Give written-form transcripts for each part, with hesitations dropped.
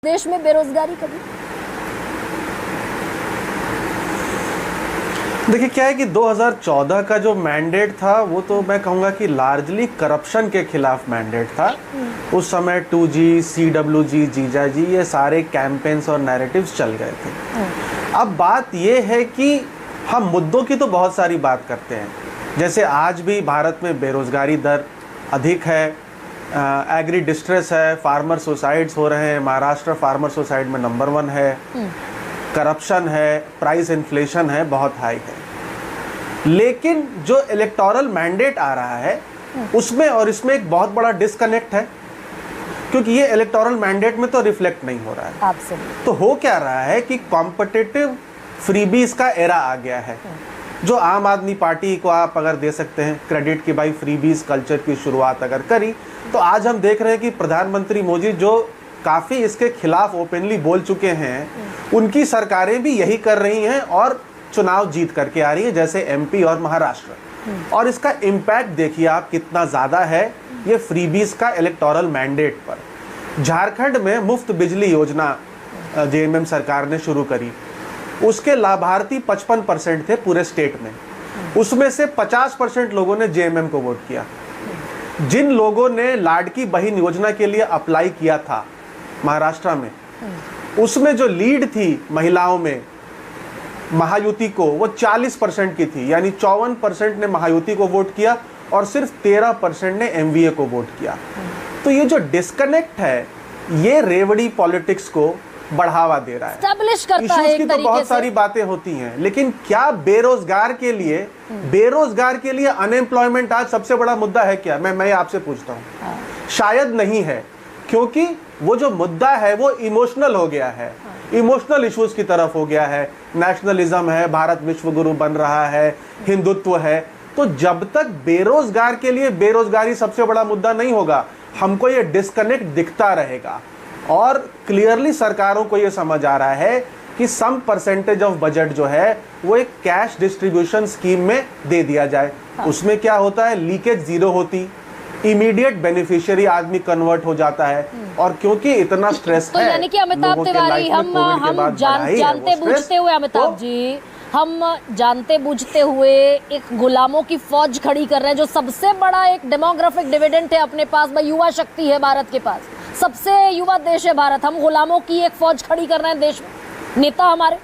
देश में बेरोजगारी कभी? देखिए क्या है कि 2014 का जो मैंडेट था वो तो मैं कहूँगा कि लार्जली करप्शन के खिलाफ मैंडेट था। उस समय 2G, CWG, जीजाजी ये सारे कैंपेन्स और नैरेटिव्स चल गए थे। अब बात ये है कि हम मुद्दों की तो बहुत सारी बात करते हैं, जैसे आज भी भारत में बेरोजगारी दर अधिक है, एग्री डिस्ट्रेस है, फार्मर सुसाइड्स हो रहे हैं, महाराष्ट्र फार्मर सुसाइड में नंबर 1 है, करप्शन है, प्राइस इन्फ्लेशन है, बहुत हाई है। लेकिन जो इलेक्टोरल मैंडेट आ रहा है उसमें और इसमें एक बहुत बड़ा डिस्कनेक्ट है, क्योंकि ये इलेक्टोरल मैंडेट में तो रिफ्लेक्ट नहीं हो रहा है। तो हो क्या रहा है कि कॉम्पिटिटिव फ्रीबीज का एरा आ गया है, जो आम आदमी पार्टी को आप अगर दे सकते हैं क्रेडिट कि भाई फ्रीबीज कल्चर की शुरुआत अगर करी, तो आज हम देख रहे हैं कि प्रधानमंत्री मोदी जो काफ़ी इसके खिलाफ ओपनली बोल चुके हैं, उनकी सरकारें भी यही कर रही हैं और चुनाव जीत करके आ रही है, जैसे MP और महाराष्ट्र। और इसका इम्पैक्ट देखिए आप कितना ज़्यादा है ये फ्रीबीज का इलेक्टोरल मैंडेट पर। झारखंड में मुफ्त बिजली योजना JMM सरकार ने शुरू करी, उसके लाभार्थी 55% थे पूरे स्टेट में, उसमें से 50% लोगों ने JMM को वोट किया। जिन लोगों ने लाडकी बहन योजना के लिए अप्लाई किया था महाराष्ट्र में, उसमें जो लीड थी महिलाओं में महायुति को, वो 40% की थी, यानी 54% ने महायुति को वोट किया और सिर्फ 13% ने MVA को वोट किया। तो ये जो डिस्कनेक्ट है ये रेवड़ी पॉलिटिक्स को बढ़ावा दे रहा है, एस्टैब्लिश करता है। इश्यूज की तो बहुत सारी बातें होती हैं, लेकिन क्या बेरोजगार के लिए अनएम्प्लॉयमेंट आज सबसे बड़ा मुद्दा है क्या? मैं आपसे पूछता हूँ। शायद नहीं है, क्योंकि वो जो मुद्दा है वो इमोशनल हो गया है, इमोशनल इश्यूज की तरफ हो गया है। नेशनलिज्म है, भारत विश्व गुरु बन रहा है, हिंदुत्व है। तो जब तक बेरोजगार के लिए बेरोजगारी सबसे बड़ा मुद्दा नहीं होगा, हमको ये डिस्कनेक्ट दिखता रहेगा। और क्लियरली सरकारों को ये समझ आ रहा है कि सम परसेंटेज ऑफ बजट जो है वो एक कैश डिस्ट्रीब्यूशन स्कीम में दे दिया जाए। उसमें क्या होता है, लीकेज जीरो होती, इमीडिएट बेनिफिशियरी आदमी कन्वर्ट हो जाता है। और क्योंकि इतना स्ट्रेस है, यानी कि अमिताभ तिवारी, हम जानते बूझते हुए, अमिताभ जी, हम जानते बूझते हुए एक गुलामों की फौज खड़ी कर रहे हैं, जो सबसे बड़ा एक डेमोग्राफिक डिविडेंड है अपने पास, युवा शक्ति है भारत के पास, सबसे युवा देश है भारत। हम गुलामों की एक फौज खड़ी कर रहे हैं देश में, नेता हमारे।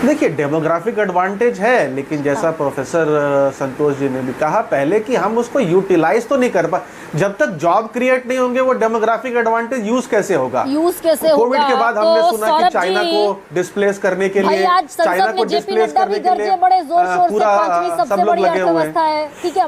देखिए डेमोग्राफिक एडवांटेज है, लेकिन जैसा प्रोफेसर संतोष जी ने भी कहा पहले कि हम उसको यूटिलाइज तो नहीं कर पा। जब तक जॉब क्रिएट नहीं होंगे वो डेमोग्राफिक एडवांटेज यूज कैसे होगा? कोविड के बाद हमने सुना कि चाइना को डिस्प्लेस करने के लिए, चाइना को डिस्प्लेस करने के लिए पूरा सब लोग लगे हुए हैं। ठीक है।